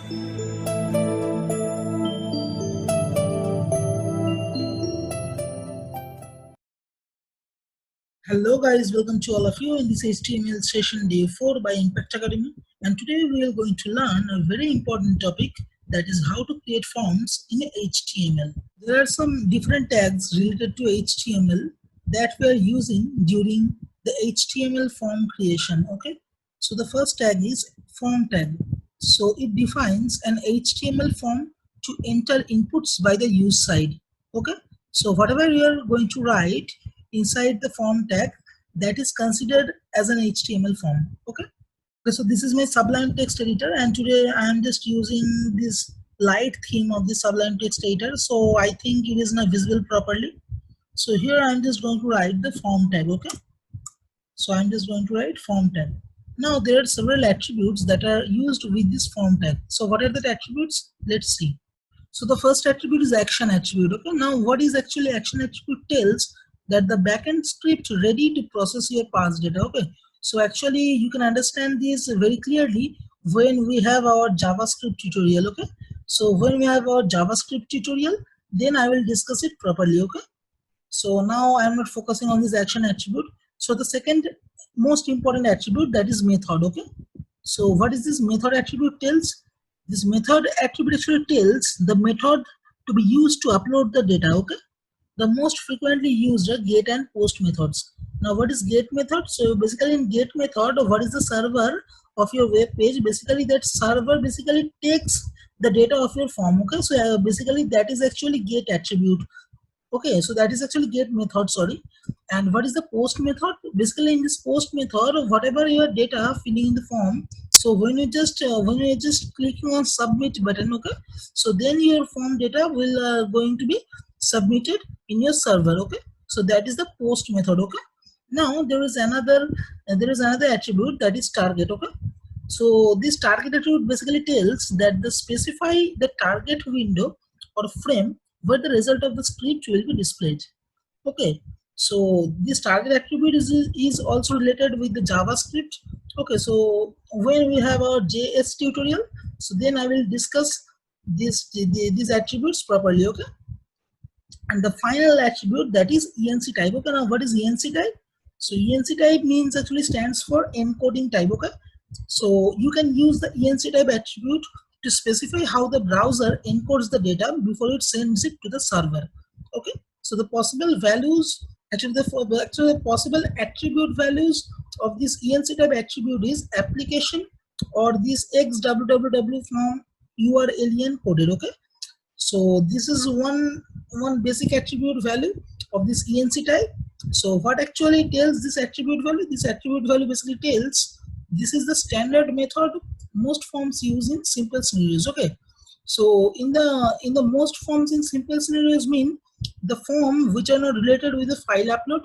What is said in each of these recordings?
Hello guys, welcome to all of you in this HTML session day 4 by Impact Academy, and today we are going to learn a very important topic, that is how to create forms in HTML. There are some different tags related to HTML that we are using during the HTML form creation. Okay, so the first tag is form tag. So it defines an HTML form to enter inputs by the use side. Okay, so whatever you are going to write inside the form tag, that is considered as an HTML form. Okay, so this is my Sublime Text Editor, and today I am just using this light theme of the Sublime Text Editor, so I think it is not visible properly. So here I am just going to write the form tag. Okay, so I'm just going to write form tag. Now there are several attributes that are used with this form tag. So what are the attributes? Let's see. So the first attribute is action attribute. Okay, now what is actually action attribute? Tells that the backend script ready to process your parse data. Okay, so actually you can understand this very clearly when we have our JavaScript tutorial. Okay, so when we have our JavaScript tutorial, then I will discuss it properly. Okay, so now I am not focusing on this action attribute. So the second most important attribute, that is method. Okay, so what is this method attribute tells? This method attribute actually tells the method to be used to upload the data. Okay, the most frequently used are get and post methods. Now what is get method? So basically in get method, what is the server of your web page? Basically that server basically takes the data of your form. Okay, so basically that is actually get attribute. Okay, so that is actually get method, sorry. And what is the post method? Basically in this post method, whatever your data filling in the form, so when you just clicking on submit button, okay, so then your form data will going to be submitted in your server. Okay, so that is the post method. Okay, now there is another attribute, that is target. Okay, so this target attribute basically tells that the specify the target window or frame where the result of the script will be displayed. Okay, so this target attribute is also related with the JavaScript. Okay, so when we have our JS tutorial, so then I will discuss these attributes properly. Okay, and the final attribute, that is ENC type. Okay, now what is ENC type? So ENC type means actually stands for encoding type. Okay, so you can use the ENC type attribute to specify how the browser encodes the data before it sends it to the server. Okay, so the possible values, the possible attribute values of this ENC type attribute is application or this XWWW from URLen coded. Okay, so this is one basic attribute value of this ENC type. So what actually tells this attribute value? This attribute value basically tells this is the standard method most forms use in simple scenarios. Okay, so in the most forms in simple scenarios mean the form which are not related with the file upload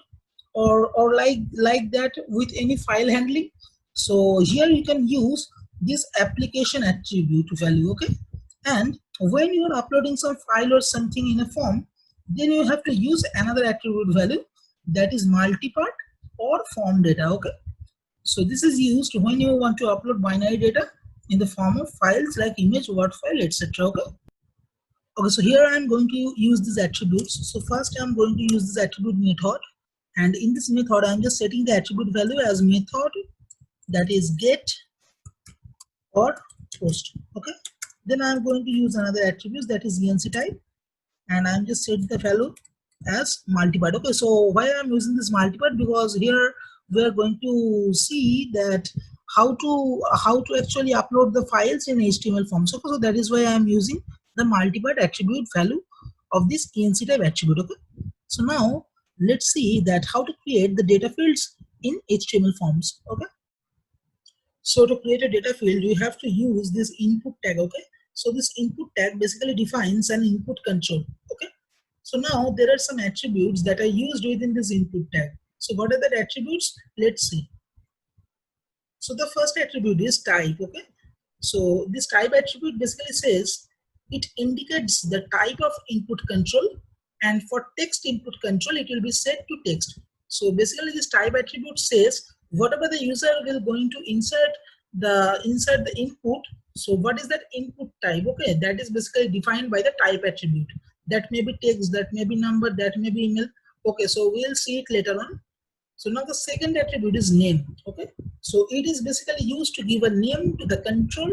or like that with any file handling. So here you can use this application attribute value. Okay, and when you are uploading some file or something in a form, then you have to use another attribute value, that is multipart or form data. Okay, so this is used when you want to upload binary data in the form of files like image, word file, etc. Okay, so here I am going to use these attributes. So first I am going to use this attribute method, and in this method I am just setting the attribute value as method, that is get or post. Okay, then I am going to use another attribute, that is ENC type, and I'm just setting the value as multipart. Okay, so why I'm using this multipart? Because here we are going to see that how to actually upload the files in HTML forms. Okay, so that is why I'm using the multipart attribute value of this ENC type attribute. Okay, so now let's see that how to create the data fields in HTML forms. Okay, so to create a data field, you have to use this input tag. Okay, so this input tag basically defines an input control. Okay, so now there are some attributes that are used within this input tag. So what are the attributes? Let's see. So the first attribute is type. Okay, so this type attribute basically says it indicates the type of input control, and for text input control it will be set to text. So basically this type attribute says whatever the user will going to insert the inside the input. So what is that input type? Okay, that is basically defined by the type attribute. That may be text, that may be number, that may be email. Okay, so we'll see it later on. So now the second attribute is name. Okay, so it is basically used to give a name to the control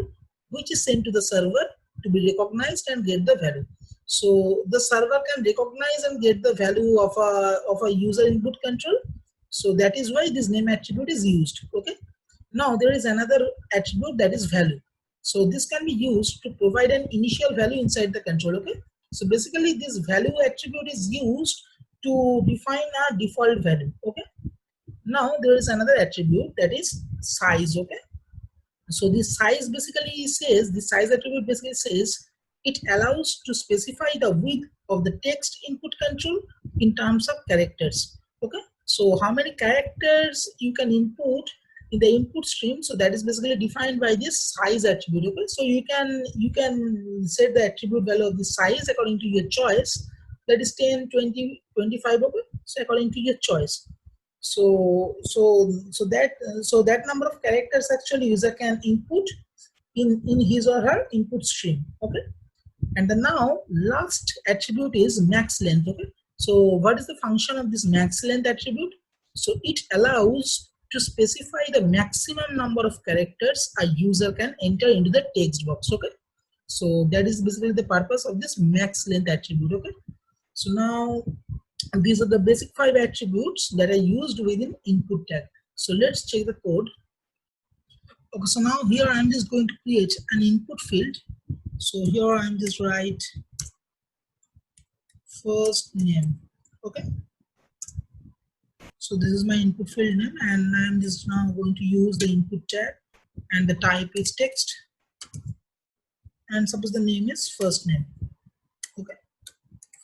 which is sent to the server to be recognized and get the value. So the server can recognize and get the value of a user input control. So that is why this name attribute is used. Okay, now there is another attribute, that is value. So this can be used to provide an initial value inside the control. Okay, so basically this value attribute is used to define a default value. Okay, now there is another attribute, that is size. Okay, so this size basically says, the size attribute basically says it allows to specify the width of the text input control in terms of characters. Okay, so how many characters you can input in the input stream, so that is basically defined by this size attribute. Okay, so you can set the attribute value of the size according to your choice, that is 10, 20, 25. Okay, so according to your choice. So that number of characters actually user can input in his or her input stream. Okay, and the now last attribute is max length. Okay, so what is the function of this max length attribute? So it allows to specify the maximum number of characters a user can enter into the text box. Okay, so that is basically the purpose of this max length attribute. Okay, so now these are the basic 5 attributes that are used within input tag. So let's check the code. Okay, so now here I'm just going to create an input field. So here I'm just write first name. Okay, so this is my input field name, and I'm just now going to use the input tag, and the type is text, and suppose the name is first name. Okay,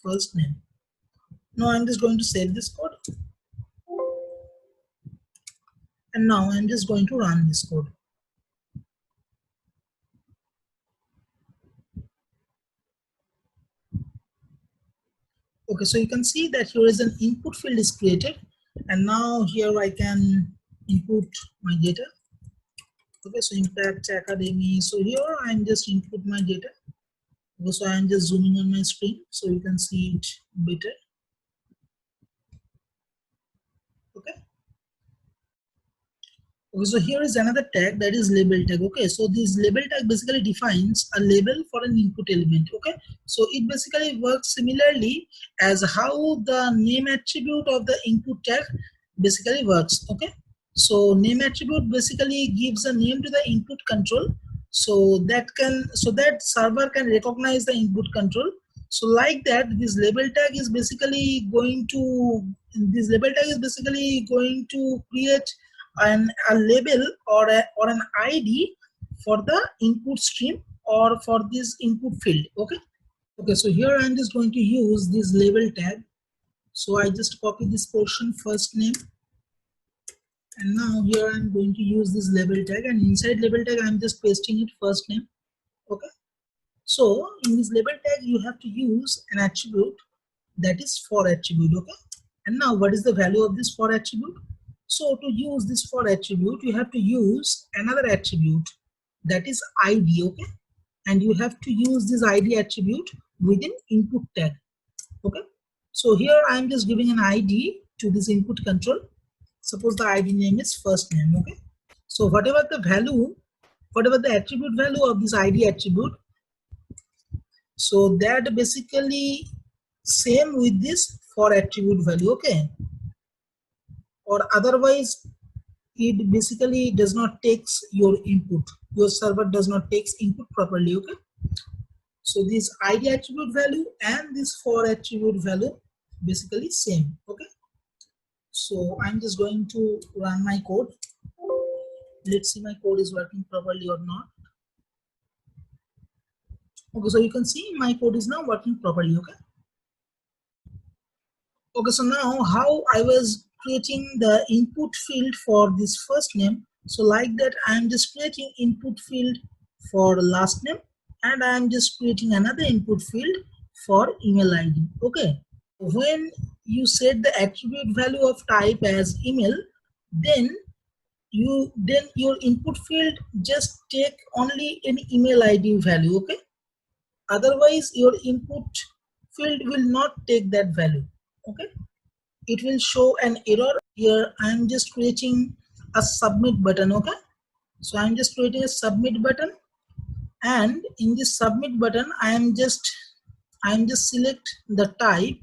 first name. Now I'm just going to save this code, and now I'm just going to run this code. Okay, so you can see that here is an input field is created, and now here I can input my data. Okay, so Impact Academy. So here I'm just input my data. Okay, so I'm just zooming on my screen so you can see it better. Okay. Okay, so here is another tag, that is label tag. Okay, so this label tag basically defines a label for an input element. Okay, so it basically works similarly as how the name attribute of the input tag basically works. Okay, so name attribute basically gives a name to the input control, so that server can recognize the input control. So like that, this label tag is basically going to create a label or an ID for the input stream or for this input field. Okay, okay, so here I'm just going to use this label tag. So I just copy this portion, first name, and now here I'm going to use this label tag, and inside label tag I'm just pasting it first name. Okay, so in this label tag you have to use an attribute, that is for attribute. Okay, and now what is the value of this for attribute? So to use this for attribute, you have to use another attribute, that is ID. Okay, and you have to use this ID attribute within input tag. Okay, so here I am just giving an ID to this input control. Suppose the ID name is first name. Okay, so whatever the attribute value of this ID attribute, so that basically same with this for attribute value. Okay, or otherwise it basically does not takes your input, your server does not takes input properly. Okay, so this ID attribute value and this for attribute value basically same. Okay, so I'm just going to run my code. Let's see my code is working properly or not. Okay, so you can see my code is now working properly. Okay, okay, so now how I was creating the input field for this first name. So like that, I'm just creating input field for last name, and I'm just creating another input field for email ID. Okay, when you set the attribute value of type as email, then then your input field just take only an email ID value, okay? Otherwise your input field will not take that value, okay? It will show an error. Here I am just creating a submit button, okay? So I am just creating a submit button, and in this submit button I am just select the type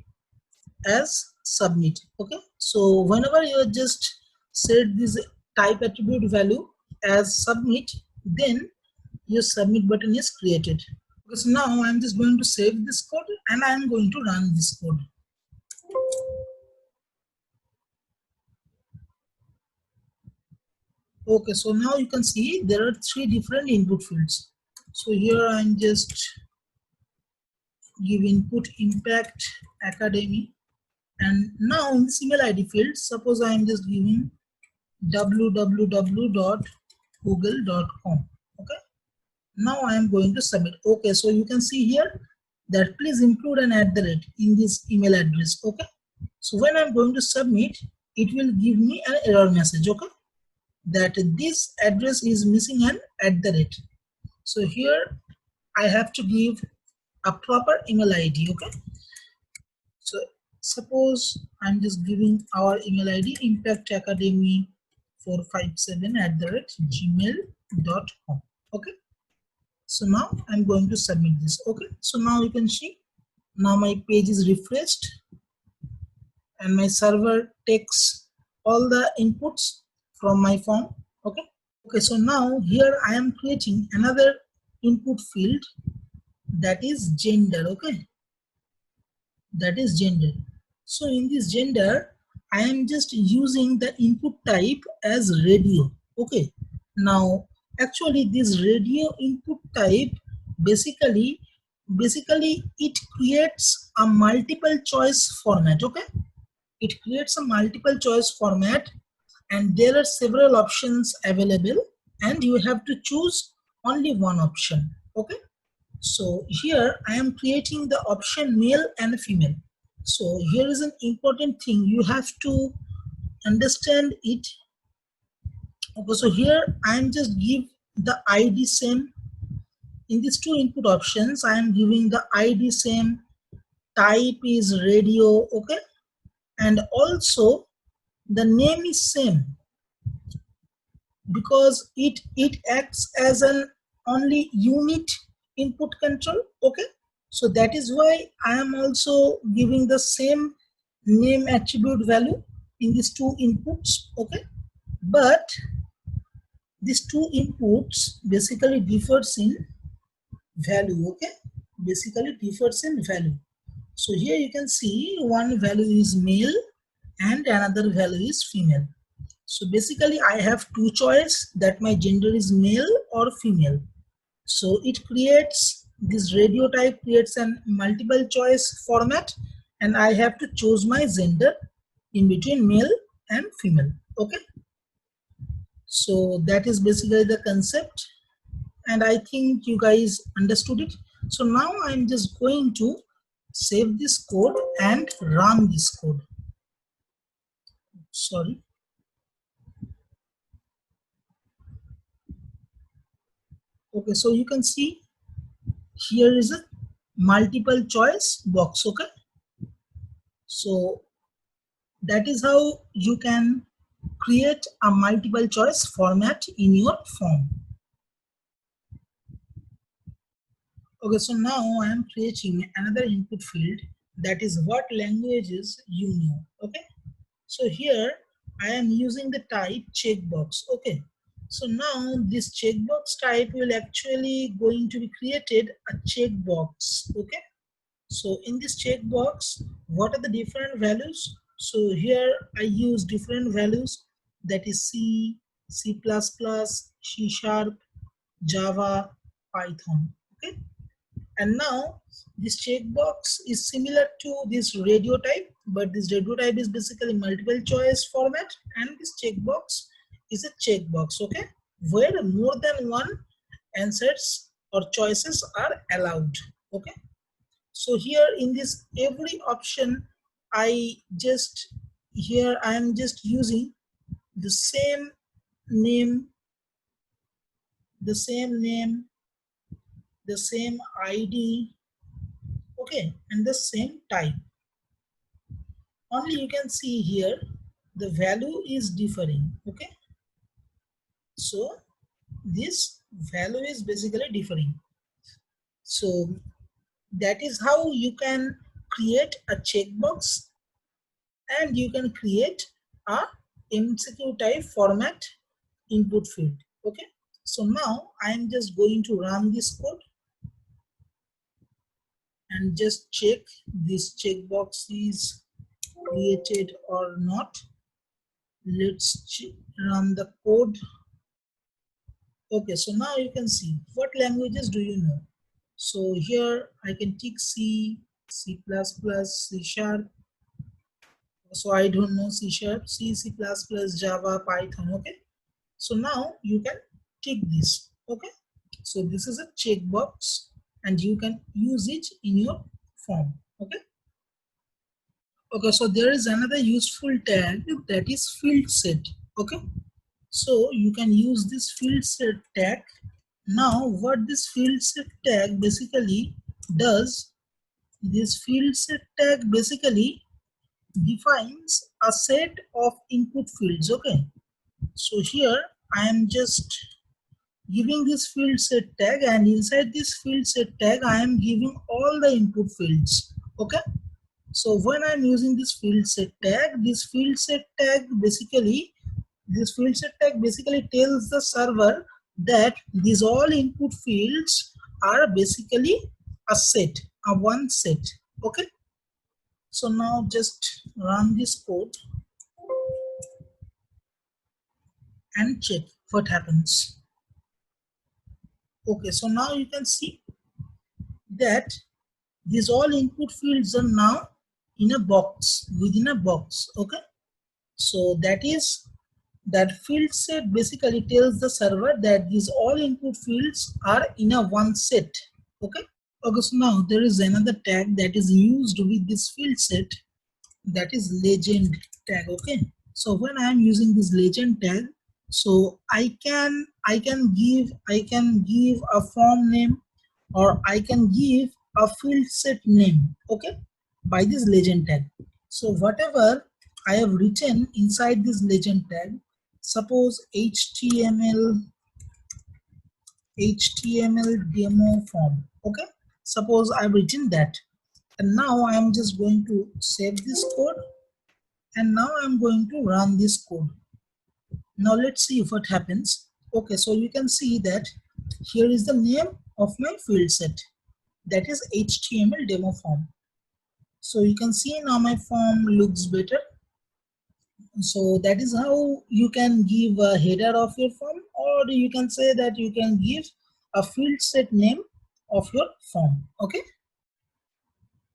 as submit, okay? So whenever you just set this type attribute value as submit, then your submit button is created. Because now I'm just going to save this code and I'm going to run this code. Okay, so now you can see there are three different input fields. So here I'm just give input impact academy, and now in this email ID field, suppose I am just giving www.google.com. okay, now I am going to submit. Okay, so you can see here that please include an @ in this email address. Okay, so when I'm going to submit, it will give me an error message, okay, that this address is missing an @. So here I have to give a proper email ID, okay? So suppose I'm just giving our email ID impactacademy457@gmail.com. okay? So now I'm going to submit this. Okay, so now you can see now my page is refreshed and my server takes all the inputs from my form. Okay, so now here I am creating another input field, that is gender. Okay, that is gender. So in this gender I am just using the input type as radio. Okay, now actually this radio input type basically it creates a multiple choice format. Okay, it creates a multiple choice format, and there are several options available and you have to choose only one option. Okay, so here I am creating the option male and female. So here is an important thing you have to understand it. Okay, so here I am just give the ID same. In these two input options I am giving the ID same, type is radio, okay, and also the name is same, because it acts as an only unit input control. Okay, so that is why I am also giving the same name attribute value in these two inputs. Okay, but these two inputs basically differs in value. Okay, basically differs in value. So here you can see one value is male and another value is female. So basically I have two choice, that my gender is male or female. So it creates this radio type creates an multiple choice format, and I have to choose my gender in between male and female. Okay, so that is basically the concept, and I think you guys understood it. So now I'm just going to save this code and run this code. Sorry. Okay, so you can see here is a multiple choice box. Okay, so that is how you can create a multiple choice format in your form. Okay, so now I am creating another input field, that is what languages you know. Okay, so here I am using the type checkbox. Okay, so now this checkbox type will actually going to be created a checkbox. Okay, so in this checkbox, what are the different values? So here I use different values, that is C, C++, C#, Java, Python. Okay, and now this checkbox is similar to this radio type, but this radio type is basically multiple choice format, and this checkbox is a checkbox. Okay, where more than one answers or choices are allowed. Okay, so here in this every option I am just using the same name, the same name, the same ID, okay, and the same type. Only you can see here the value is differing, okay. So this value is basically differing. So that is how you can create a checkbox and you can create a MCQ type format input field, okay. So now I am just going to run this code and just check this checkbox is created or not. Let's run the code. Okay, so now you can see what languages do you know. So here I can tick C, C++, C Sharp. So I don't know C Sharp, C, C++, Java, Python. Okay, so now you can tick this. Okay, so this is a checkbox and you can use it in your form. Okay. Okay, so there is another useful tag that is field set. Okay, so you can use this field set tag. Now what this field set tag basically does, this field set tag basically defines a set of input fields. Okay, so here I am just giving this field set tag, and inside this field set tag I am giving all the input fields. Okay, so when I'm using this field set tag, this field set tag basically tells the server that these all input fields are basically a set, a one set. Okay, so now just run this code and check what happens. Okay, so now you can see that these all input fields are now in a box, within a box. Okay, so that field set basically tells the server that these all input fields are in a one set. Okay, okay, so now there is another tag that is used with this field set, that is legend tag. Okay, so when I am using this legend tag, so I can give a form name, or I can give a field set name, okay, by this legend tag. So whatever I have written inside this legend tag, suppose HTML demo form, okay, suppose I've written that, and now I'm just going to save this code, and now I'm going to run this code. Now let's see what happens. Okay, so you can see that here is the name of my field set, that is HTML demo form. So you can see now my form looks better. So that is how you can give a header of your form, or you can say that you can give a field set name of your form. Okay.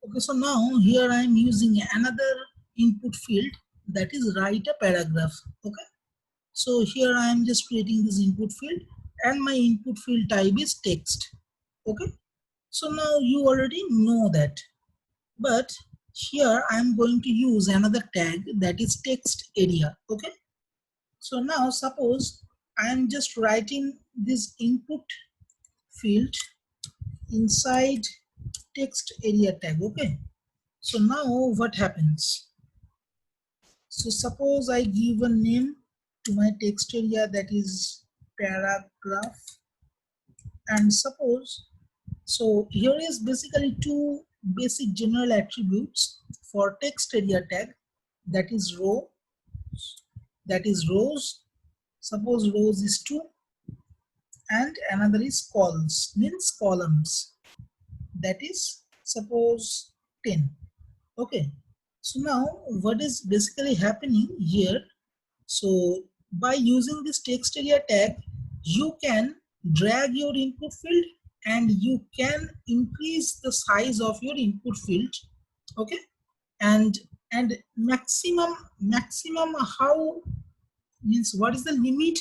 Okay, so now here I am using another input field, that is write a paragraph. Okay, so here I am just creating this input field, and my input field type is text. Okay, so now you already know that, but here I am going to use another tag, that is text area. Okay, so now suppose I am just writing this input field inside text area tag. Okay, so now what happens? So suppose I give a name to my text area, that is paragraph, and suppose, so here is basically two basic general attributes for text area tag, that is row, that is rows. Suppose rows is 2, and another is columns, means columns, that is suppose 10. Okay, so now what is basically happening here? So by using this text area tag, you can drag your input field and you can increase the size of your input field. Okay, and maximum how, means what is the limit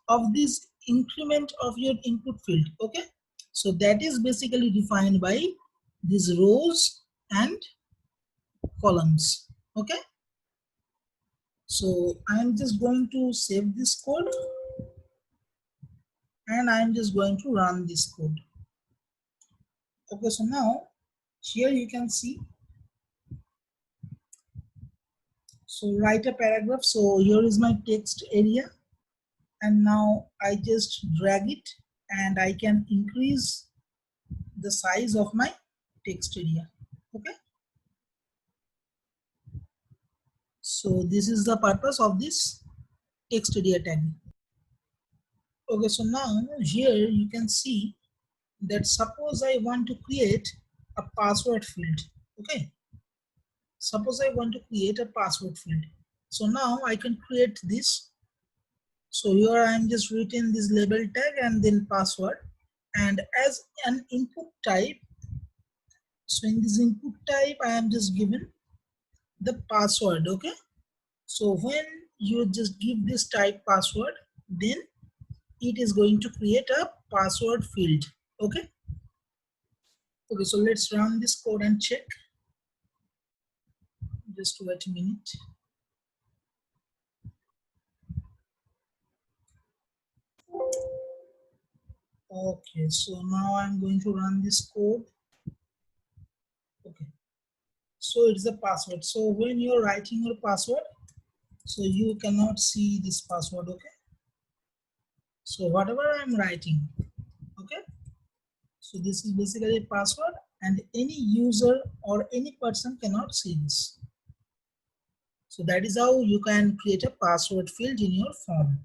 of this increment of your input field. Okay, so that is basically defined by these rows and columns. Okay, so I'm just going to save this code and I'm just going to run this code. Okay, so now here you can see, so write a paragraph. So here is my text area, and now I just drag it and I can increase the size of my text area. Okay, so this is the purpose of this text area tag. Okay, so now here you can see that suppose I want to create a password field. Okay, suppose I want to create a password field. So now I can create this. So here I am just written this label tag and then password, and as an input type, so in this input type I am just given the password. Okay, so when you just give this type password, then it is going to create a password field. Okay, okay, so let's run this code and check. Just wait a minute. Okay, so now I'm going to run this code. Okay, so it's a password. So when you're writing your password, so you cannot see this password. Okay, so whatever I'm writing, okay, so this is basically a password, and any user or any person cannot see this. So that is how you can create a password field in your form.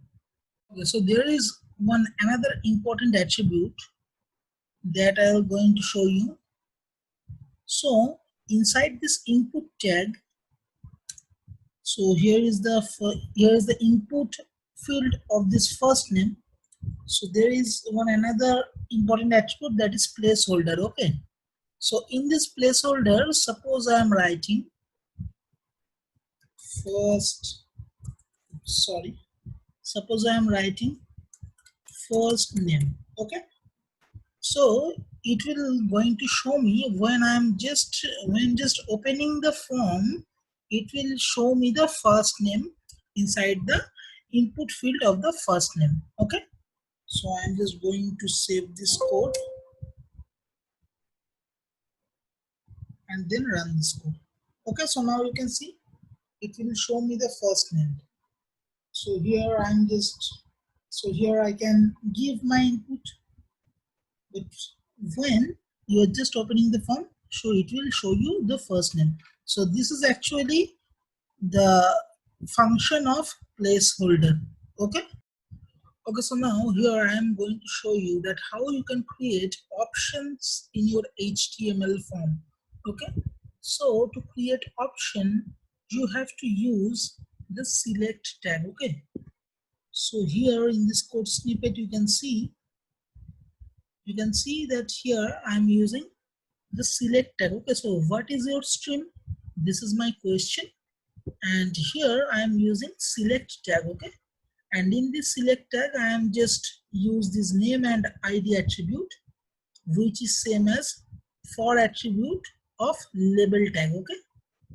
Okay, so there is another important attribute that I am going to show you. So inside this input tag, so here is the input field of this first name. So there is another important attribute, that is placeholder. Okay, so in this placeholder, suppose I am writing first, sorry, suppose I am writing first name. Okay, so it will going to show me when just opening the form, it will show me the first name inside the input field of the first name. Okay, so I'm just going to save this code and then run this code. Okay, so now you can see it will show me the first name. So here so here I can give my input, but when you are just opening the form, so it will show you the first name. So this is actually the function of placeholder. Okay, okay, so now here I am going to show you that how you can create options in your HTML form. Okay, so to create option, you have to use the select tag. Okay, so here in this code snippet, you can see that here I'm using the select tag. Okay, so what is your stream? This is my question, and here I am using select tag. Okay, and in this select tag I am just use this name and ID attribute, which is same as for attribute of label tag. Okay,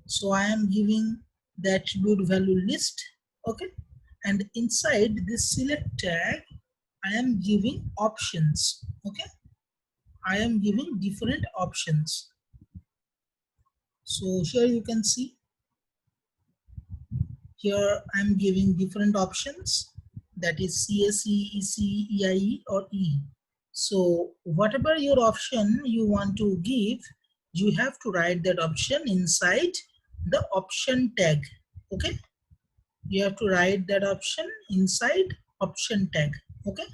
so I am giving the attribute value list. Okay, and inside this select tag I am giving options. Okay, I am giving different options. So here you can see, here I'm giving different options, that is CSE, EC, EIE or E. So whatever your option you want to give, you have to write that option inside the option tag. Okay, you have to write that option inside option tag. Okay,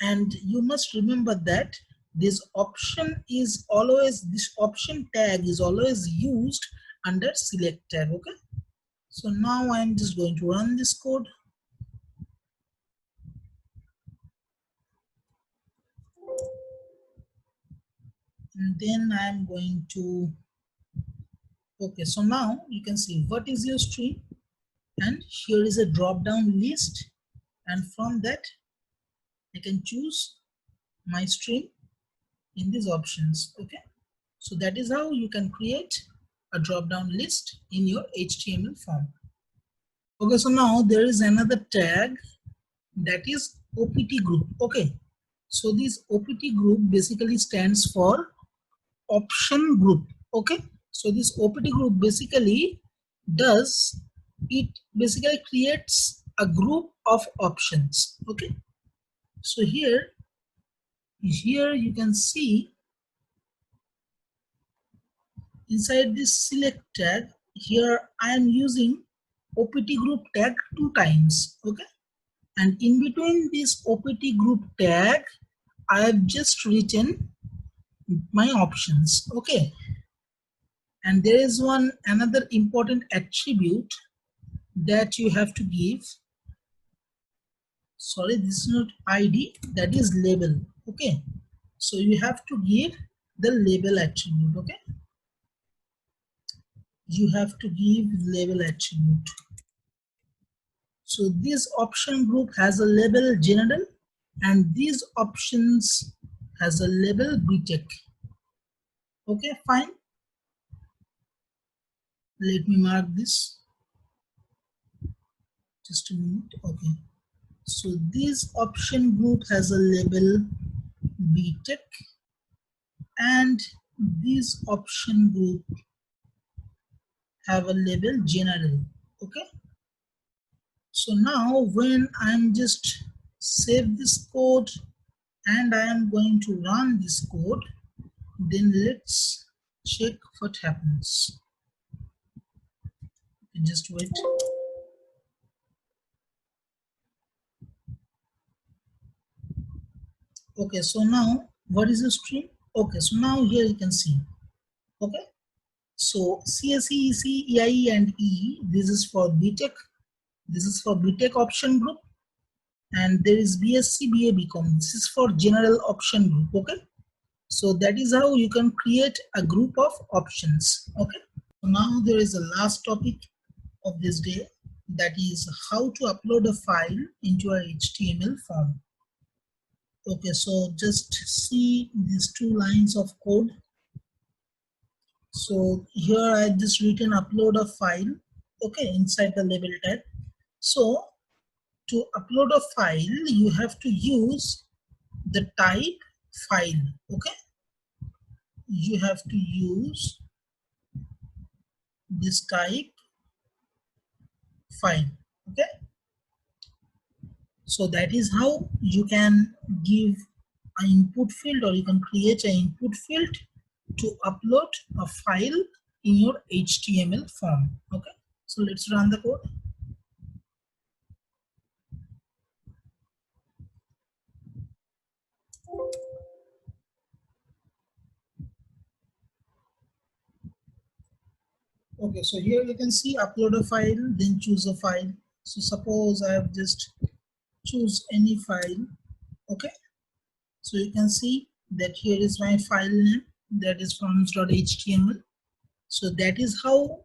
and you must remember that this option tag is always used under select tag. Okay, so now I'm just going to run this code. And then I'm going to, okay, so now you can see what is your stream, and here is a drop down list, and from that I can choose my stream in these options. Okay, so that is how you can create a drop down list in your HTML form. Okay, so now there is another tag, that is OPT group. Okay, So this OPT group basically stands for option group. Okay, so this OPT group basically creates a group of options. Okay, so here you can see inside this select tag, here I am using OPT group tag 2 times. Okay, and in between this OPT group tag I have just written my options. Okay, and there is another important attribute that you have to give. Sorry, this is not ID, that is label. Okay, so you have to give the label attribute. Okay, you have to give label attribute. So this option group has a label general and these options has a label BTech. Okay, fine, let me mark this, just a minute. Okay, so this option group has a label BTech and this option group have a label general. Okay, so now when I'm just save this code and I am going to run this code, then let's check what happens. Just wait. Okay, so now what is the stream? Okay, so now here you can see. Okay, so CSE, EC, EIE and E, this is for BTech. This is for BTech option group. And there is BSc, BA, BCom. This is for general option group. Okay, so that is how you can create a group of options. Okay, so now there is a last topic of this day, that is how to upload a file into a HTML form. Okay, so just see these 2 lines of code. So here I just written upload a file. Okay, inside the label tag. So to upload a file, you have to use the type file. Okay, you have to use this type file. Okay, so that is how you can give an input field, or you can create an input field to upload a file in your HTML form. Okay, so let's run the code. Okay, so here you can see upload a file, then choose a file. So suppose I have just choose any file. Okay, so you can see that here is my file name, that is forms.html. So that is how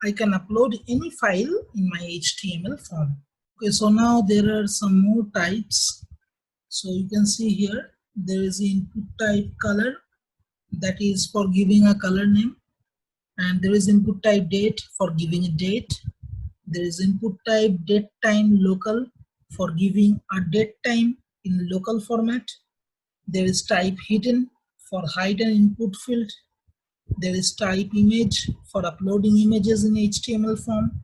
I can upload any file in my HTML form. Okay, so now there are some more types. So you can see here there is input type color, that is for giving a color name, and there is input type date for giving a date. There is input type date time local for giving a date time in local format. There is type hidden for hide an input field. There is type image for uploading images in HTML form.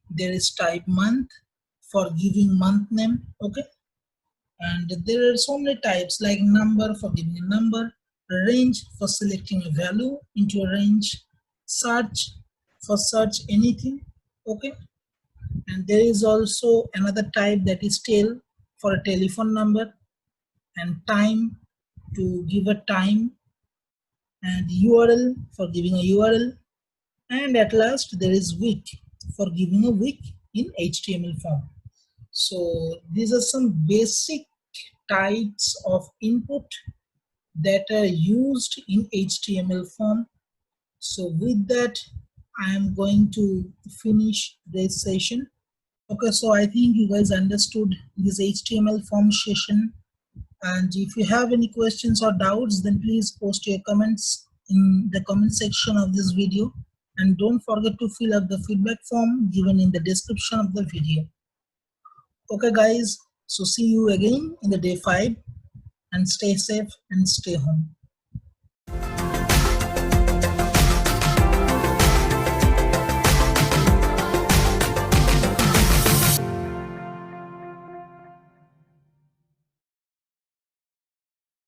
There is type month for giving month name. Okay, and there are so many types like number for giving a number, range for selecting a value into a range, search for search anything. Okay, and there is also another type, that is tel for a telephone number, and time to give a time, and URL for giving a URL, and at last there is week for giving a week in HTML form. So these are some basic types of input that are used in HTML form. So with that, I am going to finish this session. Okay, so I think you guys understood this HTML form session. And if you have any questions or doubts, then please post your comments in the comment section of this video. And don't forget to fill up the feedback form given in the description of the video. Okay guys, so see you again in the day 5. and stay safe and stay home.